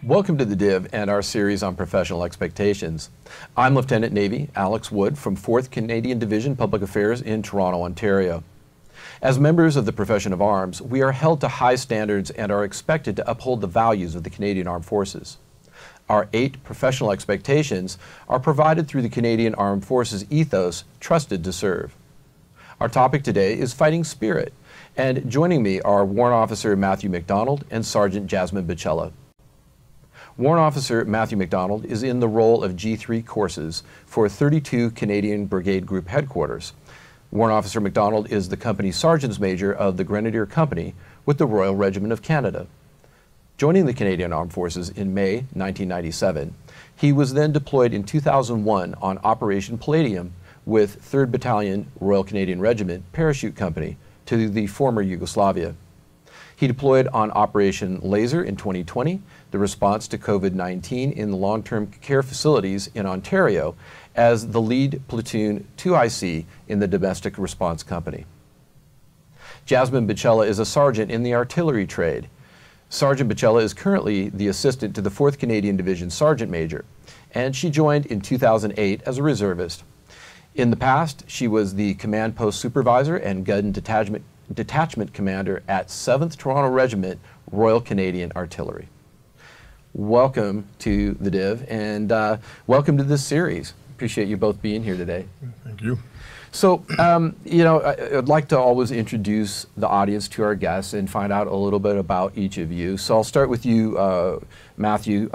Welcome to the Div and our series on professional expectations. I'm Lieutenant Navy Alex Wood from 4th Canadian Division Public Affairs in Toronto, Ontario. As members of the profession of arms, we are held to high standards and are expected to uphold the values of the Canadian Armed Forces. Our 8 professional expectations are provided through the Canadian Armed Forces ethos, trusted to serve. Our topic today is fighting spirit, and joining me are Warrant Officer Matthew McDonald and Sergeant Jasmine Bicella. Warrant Officer Matthew McDonald is in the role of G3 courses for 32 Canadian Brigade Group Headquarters. Warrant Officer McDonald is the company Sergeant's Major of the Grenadier Company with the Royal Regiment of Canada. Joining the Canadian Armed Forces in May 1997, he was then deployed in 2001 on Operation Palladium with 3rd Battalion Royal Canadian Regiment Parachute Company to the former Yugoslavia. He deployed on Operation Laser in 2020, the response to COVID-19 in the long-term care facilities in Ontario, as the lead platoon 2IC in the Domestic Response Company. Jasmine Bicella is a sergeant in the artillery trade. Sergeant Bicella is currently the assistant to the 4th Canadian Division Sergeant Major, and she joined in 2008 as a reservist. In the past, she was the command post supervisor and gun detachment commander at 7th Toronto Regiment, Royal Canadian Artillery. Welcome to the Div, and welcome to this series. Appreciate you both being here today. Thank you. So, you know, I'd like to always introduce the audience to our guests and find out a little bit about each of you. So I'll start with you, Matthew.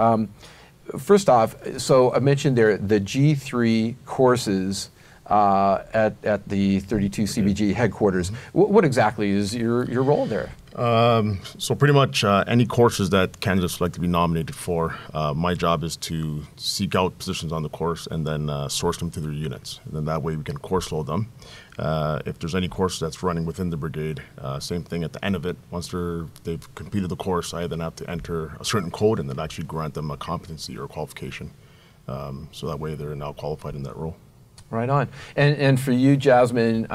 First off, so I mentioned there the G3 courses at the 32 CBG headquarters. What exactly is your role there? So pretty much any courses that candidates would like to be nominated for, my job is to seek out positions on the course and then source them through their units. And then that way we can course load them. If there's any course that's running within the brigade, same thing at the end of it. Once they've completed the course, I then have to enter a certain code and then actually grant them a competency or a qualification. So that way they're now qualified in that role. Right on. And for you, Jasmine,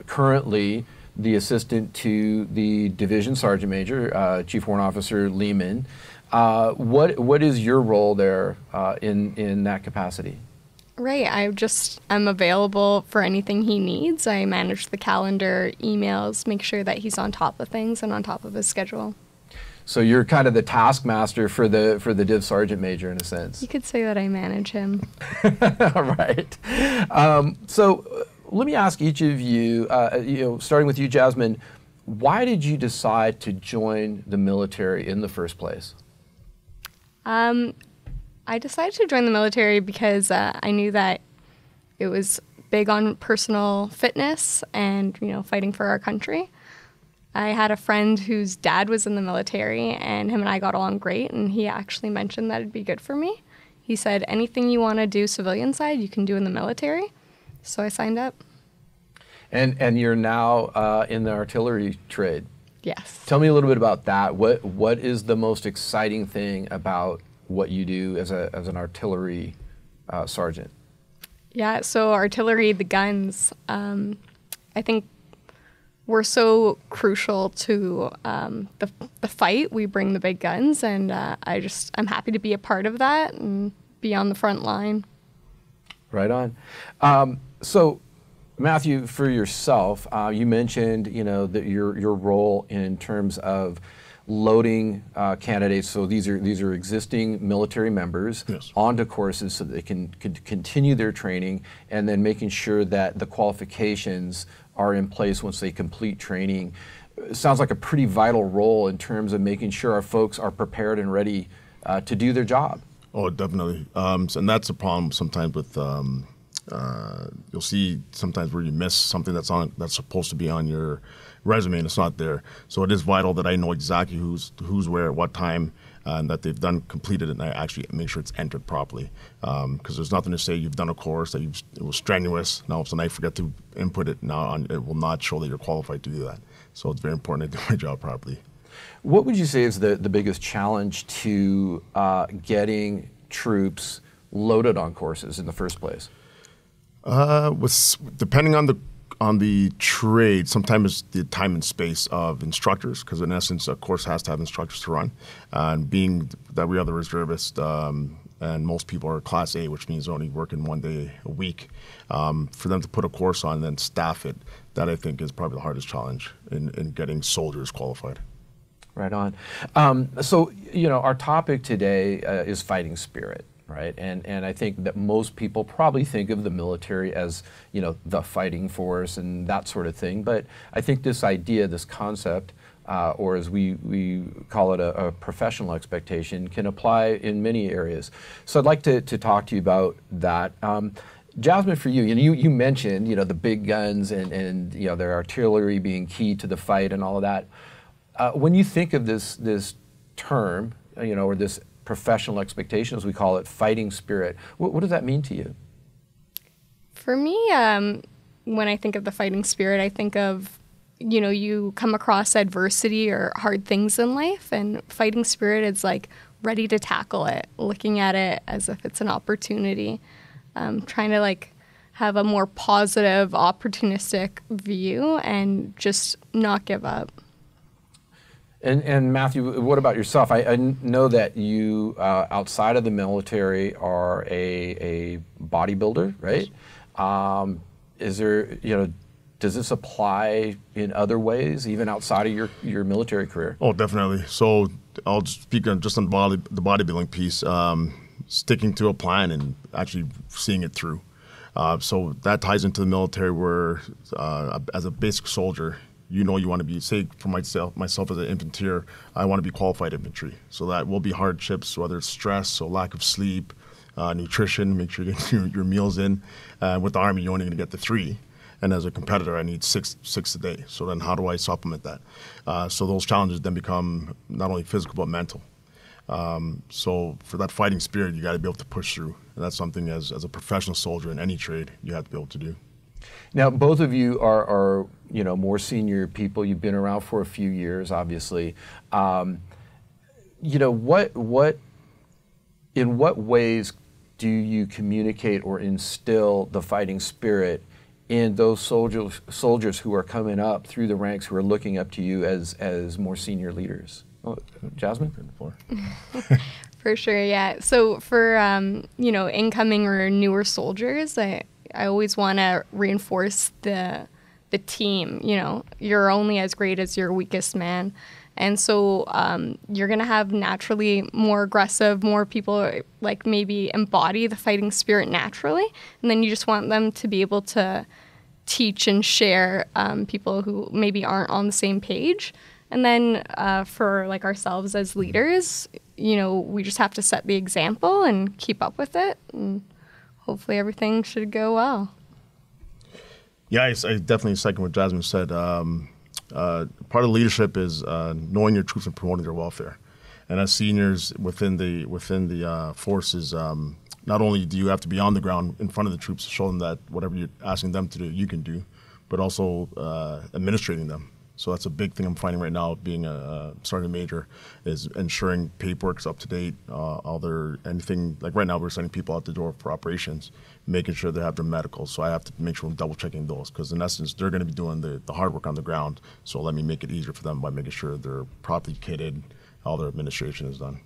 currently the assistant to the Division Sergeant Major, Chief Warrant Officer Lehman. What is your role there in that capacity? Right, I'm available for anything he needs. I manage the calendar, emails, make sure that he's on top of things and on top of his schedule. So you're kind of the taskmaster for the Div Sergeant Major in a sense. You could say that I manage him. All right. So let me ask each of you, starting with you, Jasmine, why did you decide to join the military in the first place? I decided to join the military because I knew that it was big on personal fitness and, fighting for our country. I had a friend whose dad was in the military, and him and I got along great, and he actually mentioned that it'd be good for me. He said, anything you want to do civilian side, you can do in the military. So I signed up. And you're now in the artillery trade. Yes. Tell me a little bit about that. What is the most exciting thing about what you do as an artillery sergeant? Yeah, so artillery, the guns, I think we're so crucial to the fight. We bring the big guns, and I'm happy to be a part of that and be on the front line. Right on. So, Matthew, for yourself, you mentioned that your role in terms of loading candidates. So these are existing military members. Yes. Onto courses so that they can continue their training, and then making sure that the qualifications are in place once they complete training. It sounds like a pretty vital role in terms of making sure our folks are prepared and ready to do their job. Oh, definitely. And that's a problem sometimes with, you'll see sometimes where you miss something that's supposed to be on your resume and it's not there. So it is vital that I know exactly who's where at what time, and that they've completed it, and I actually make sure it's entered properly. Because there's nothing to say you've done a course that it was strenuous. Now, if I forget to input it, it will not show that you're qualified to do that. So it's very important to do my job properly. What would you say is the biggest challenge to getting troops loaded on courses in the first place? Depending on the trade, sometimes it's the time and space of instructors, because in essence, a course has to have instructors to run. And being that we are the reservists, and most people are Class A, which means only working 1 day a week, for them to put a course on and then staff it, that I think is probably the hardest challenge in getting soldiers qualified. Right on. So, our topic today is fighting spirit. Right, and I think that most people probably think of the military as, the fighting force and that sort of thing. But I think this idea, this concept, or as we call it, a professional expectation, can apply in many areas. So I'd like to talk to you about that. Jasmine, for you, you mentioned, the big guns and their artillery being key to the fight and all of that. When you think of this term, or this professional expectation, as we call it, fighting spirit, what does that mean to you? For me, when I think of the fighting spirit, I think of, you come across adversity or hard things in life, and fighting spirit is like ready to tackle it, looking at it as if it's an opportunity, trying to have a more positive, opportunistic view and just not give up. And Matthew, what about yourself? I know that you, outside of the military, are a bodybuilder, right? Is there, does this apply in other ways, even outside of your military career? Oh, definitely. So I'll speak just on the bodybuilding piece, sticking to a plan and actually seeing it through. So that ties into the military where, as a basic soldier, you want to be, say for myself as an infantry, I want to be qualified infantry. So that will be hardships, whether it's stress, so lack of sleep, nutrition, make sure you get your meals in. With the Army, you're only going to get the 3. And as a competitor, I need six a day. So then how do I supplement that? So those challenges then become not only physical, but mental. So for that fighting spirit, you got to be able to push through. And that's something as a professional soldier in any trade, you have to be able to do. Now, both of you are more senior people. You've been around for a few years, obviously. In what ways do you communicate or instill the fighting spirit in those soldiers who are coming up through the ranks, who are looking up to you as more senior leaders? Oh, Jasmine? For sure, yeah. So for incoming or newer soldiers, I always want to reinforce the team. You're only as great as your weakest man. And so you're going to have naturally more aggressive, more people maybe embody the fighting spirit naturally. And then you just want them to be able to teach and share people who maybe aren't on the same page. And then for ourselves as leaders, we just have to set the example and keep up with it. And hopefully everything should go well. Yeah, I definitely second what Jasmine said. Part of leadership is knowing your troops and promoting their welfare. And as seniors within the forces, not only do you have to be on the ground in front of the troops to show them that whatever you're asking them to do, you can do, but also administrating them. So that's a big thing I'm finding right now, being a sergeant major, is ensuring paperwork's up to date. Anything, like right now we're sending people out the door for operations, making sure they have their medicals. So I have to make sure I'm double checking those, because in essence, they're going to be doing the hard work on the ground. So let me make it easier for them by making sure they're properly kitted, all their administration is done.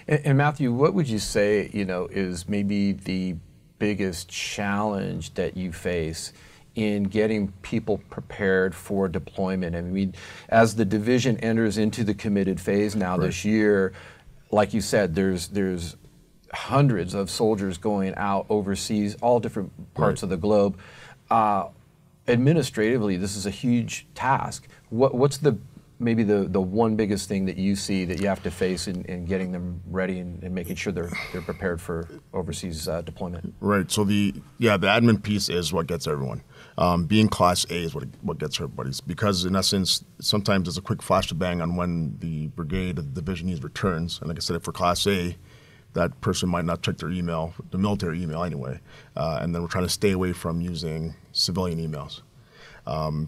And Matthew, what would you say, is maybe the biggest challenge that you face in getting people prepared for deployment? I mean, as the division enters into the committed phase now this year, like you said, there's hundreds of soldiers going out overseas, all different parts of the globe. Administratively, this is a huge task. What's maybe the one biggest thing that you see that you have to face in getting them ready and making sure they're prepared for overseas deployment? Right. So the admin piece is what gets everyone. Being Class A is what gets everybody, because in essence, sometimes there's a quick flash to bang on when the brigade or the division needs returns. And like I said, for Class A, that person might not check their email, the military email anyway. And then we're trying to stay away from using civilian emails.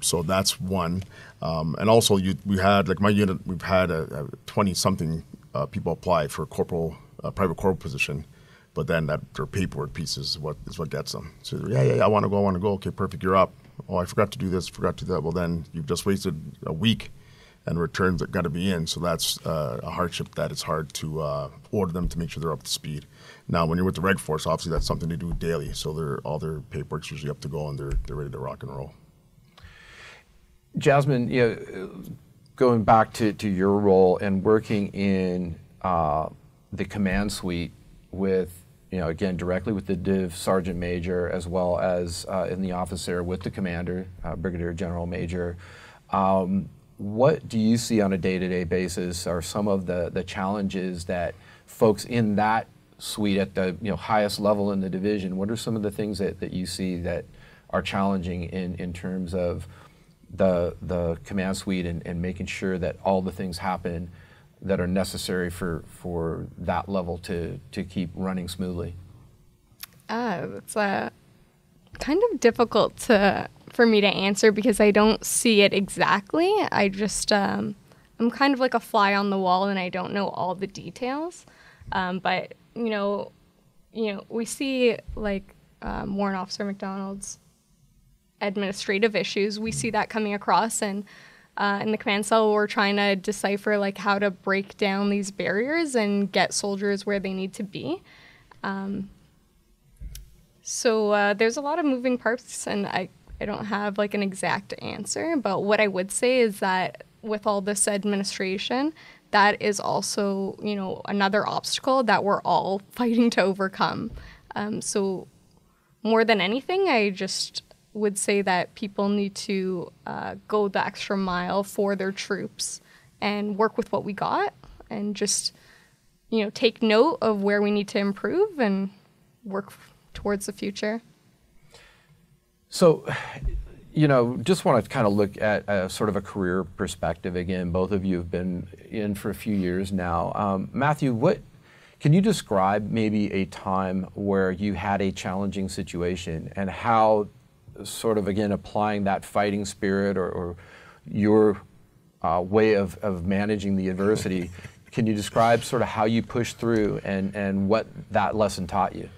So that's one. And also we had, like my unit, we've had 20-something people apply for private corporal position. But then their paperwork piece is what gets them. So yeah, I want to go. Okay, perfect, you're up. Oh, I forgot to do this, forgot to do that. Well, then you've just wasted a week, and returns that got to be in. So that's a hardship that it's hard to order them to make sure they're up to speed. Now, when you're with the Reg Force, obviously that's something they do daily. So all their paperwork's usually up to go, and they're ready to rock and roll. Jasmine, going back to your role and working in the command suite with, again, directly with the Div Sergeant Major, as well as in the office there with the commander, Brigadier General Major. What do you see on a day-to-day basis are some of the challenges that folks in that suite at the highest level in the division, what are some of the things that you see that are challenging in terms of the command suite and making sure that all the things happen that are necessary for that level to keep running smoothly? It's kind of difficult for me to answer because I don't see it exactly. I just I'm kind of like a fly on the wall and I don't know all the details. But we see like Warrant Officer McDonald's administrative issues. We see that coming across, and in the command cell, we're trying to decipher like how to break down these barriers and get soldiers where they need to be. So there's a lot of moving parts, and I don't have like an exact answer. But what I would say is that with all this administration, that is also, another obstacle that we're all fighting to overcome. So more than anything, I just would say that people need to go the extra mile for their troops and work with what we got and just, take note of where we need to improve and work towards the future. So, just want to kind of look at sort of a career perspective again. Both of you have been in for a few years now. Matthew, can you describe maybe a time where you had a challenging situation and how sort of, again, applying that fighting spirit or your way of managing the adversity, can you describe sort of how you pushed through and what that lesson taught you?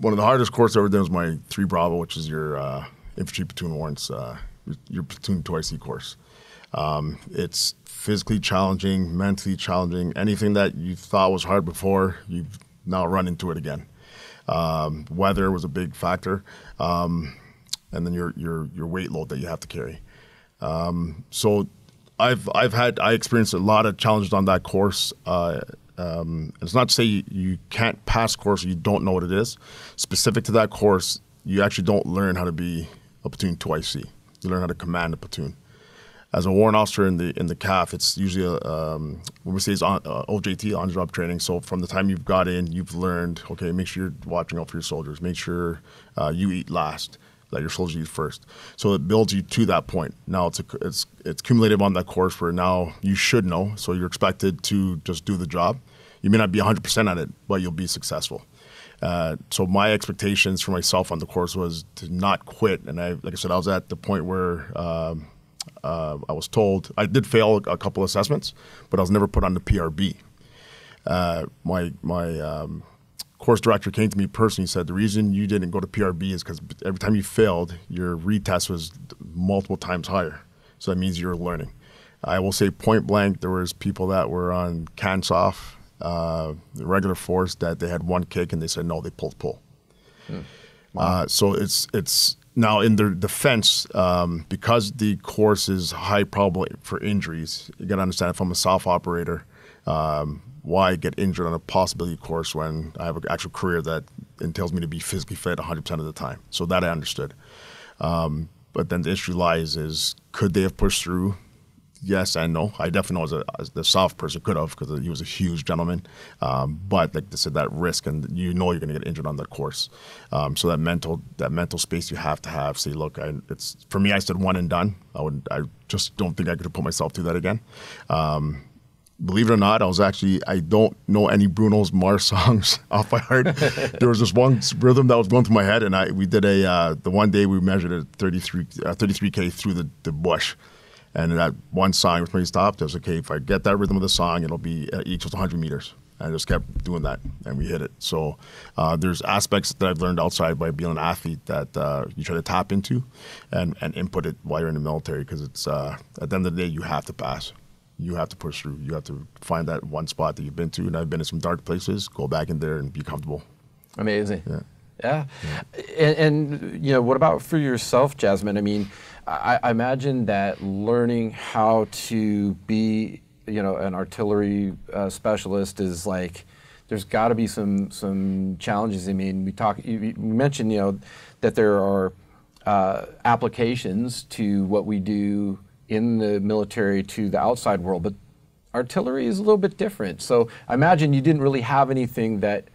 One of the hardest courses I ever did was my 3 Bravo, which is your infantry platoon warrants, your platoon 2IC course. It's physically challenging, mentally challenging. Anything that you thought was hard before, you've now run into it again. Weather was a big factor, and then your weight load that you have to carry. So I experienced a lot of challenges on that course. It's not to say you can't pass course or you don't know what it is. Specific to that course, you actually don't learn how to be a platoon 2IC. You learn how to command a platoon. As a warrant officer in the CAF, it's usually when we say it's OJT, on-job training. So from the time you've got in, you've learned, okay, make sure you're watching out for your soldiers. Make sure you eat last, let your soldiers eat first. So it builds you to that point. Now it's cumulative on that course where now you should know. So you're expected to just do the job. You may not be 100% at it, but you'll be successful. So my expectations for myself on the course was to not quit. And like I said, I was at the point where I was told I did fail a couple assessments, but I was never put on the PRB. My course director came to me personally and said, the reason you didn't go to PRB is because every time you failed, your retest was multiple times higher. So that means you're learning. I will say point blank, there was people that were on CANSOF, the regular force, that they had one kick and they said, no, they pull. Wow. So it's now in their defense, because the course is high probability for injuries, you got to understand if I'm a SOF operator, why get injured on a possibility course when I have an actual career that entails me to be physically fit 100% of the time. So that I understood. But then the issue lies is, could they have pushed through? Yes and no. I definitely know as the soft person could have, because he was a huge gentleman. But like I said, that risk, and you're going to get injured on that course. So that mental space you have to have. Say, look, it's for me. I said one and done. I just don't think I could have put myself through that again. Believe it or not, I don't know any Bruno Mars songs off by heart. There was this one rhythm that was going through my head, and we did the one day we measured a 33K through the bush. And that one song, which made me stop, I was okay, if I get that rhythm of the song, it'll be equals 100 meters. And I just kept doing that, and we hit it. So there's aspects that I've learned outside by being an athlete that you try to tap into and input it while you're in the military, because it's at the end of the day, you have to pass. You have to push through. You have to find that one spot that you've been to, and I've been in some dark places, go back in there and be comfortable. Amazing. Yeah. Yeah. And you know, what about for yourself, Jasmine? I mean, I imagine that learning how to be, you know, an artillery specialist is like, there's got to be some challenges. I mean, you mentioned, you know, that there are applications to what we do in the military to the outside world, but artillery is a little bit different. So I imagine you didn't really have anything that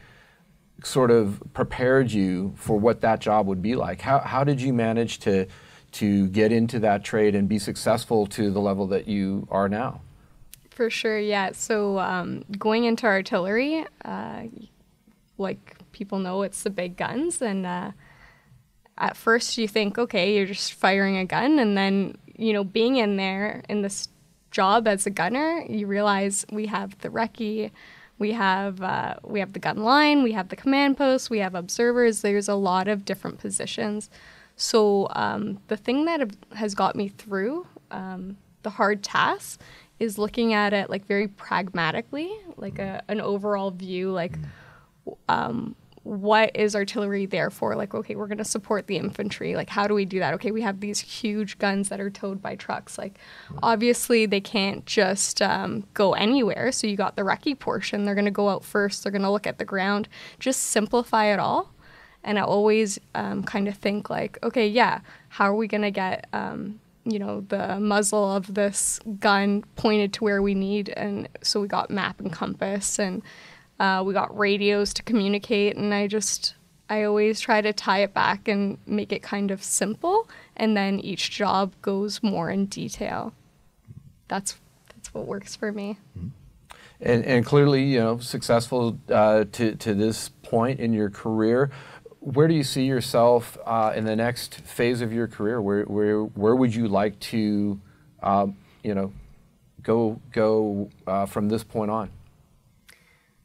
sort of prepared you for what that job would be like. How did you manage to get into that trade and be successful to the level that you are now? For sure, yeah. So going into artillery, like people know, it's the big guns, and at first you think, okay, you're just firing a gun, and then, you know, being in there in this job as a gunner, you realize we have the recce, we have the gun line, we have the command post, we have observers. There's a lot of different positions. So the thing that has got me through the hard tasks is looking at it like very pragmatically, like an overall view, like what is artillery there for? Like, okay, we're going to support the infantry. Like, how do we do that? Okay, we have these huge guns that are towed by trucks. Like, obviously, they can't just go anywhere. So you got the recce portion. They're going to go out first. They're going to look at the ground. Just simplify it all. And I always kind of think like, okay, yeah, how are we going to get, you know, the muzzle of this gun pointed to where we need? And so we got map and compass, and we got radios to communicate, and I always try to tie it back and make it kind of simple, and then each job goes more in detail. That's what works for me. And clearly, you know, successful to this point in your career. Where do you see yourself in the next phase of your career? Where would you like to, you know, go from this point on?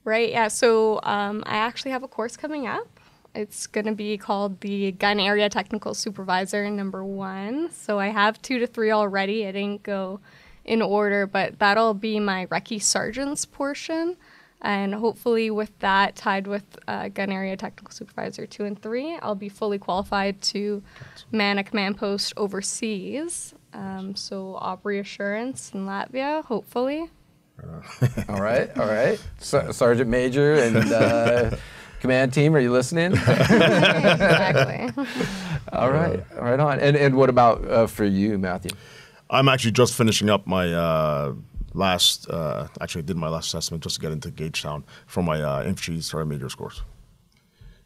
Right, yeah, so I actually have a course coming up. It's going to be called the Gun Area Technical Supervisor #1. So I have 2 to 3 already. I didn't go in order, but that'll be my recce sergeant's portion. And hopefully with that, tied with Gun Area Technical Supervisor 2 and 3, I'll be fully qualified to man a command post overseas. So Opry Assurance in Latvia, hopefully. All right. Sergeant Major and command team, are you listening? Exactly. All right, right on. And what about for you, Matthew? I'm actually just finishing up my actually I did my last assessment just to get into Gagetown for my infantry sergeant major's course.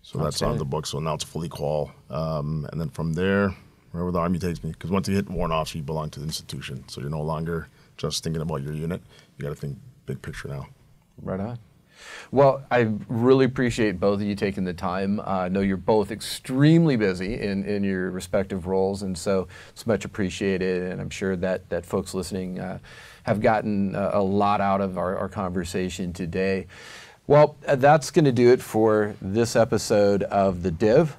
So that's on the book. So now it's fully qual. And then from there, wherever the Army takes me, because once you hit warrant officer, you belong to the institution. So you're no longer just thinking about your unit. You got to think big picture now. Right on. Well, I really appreciate both of you taking the time. I know you're both extremely busy in your respective roles, and so it's much appreciated, and I'm sure that folks listening have gotten a lot out of our conversation today. Well, that's going to do it for this episode of The Div,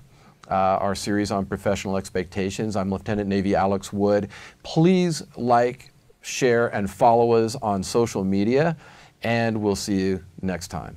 our series on professional expectations. I'm Lieutenant Navy Alex Wood. Please like, share, and follow us on social media, and we'll see you next time.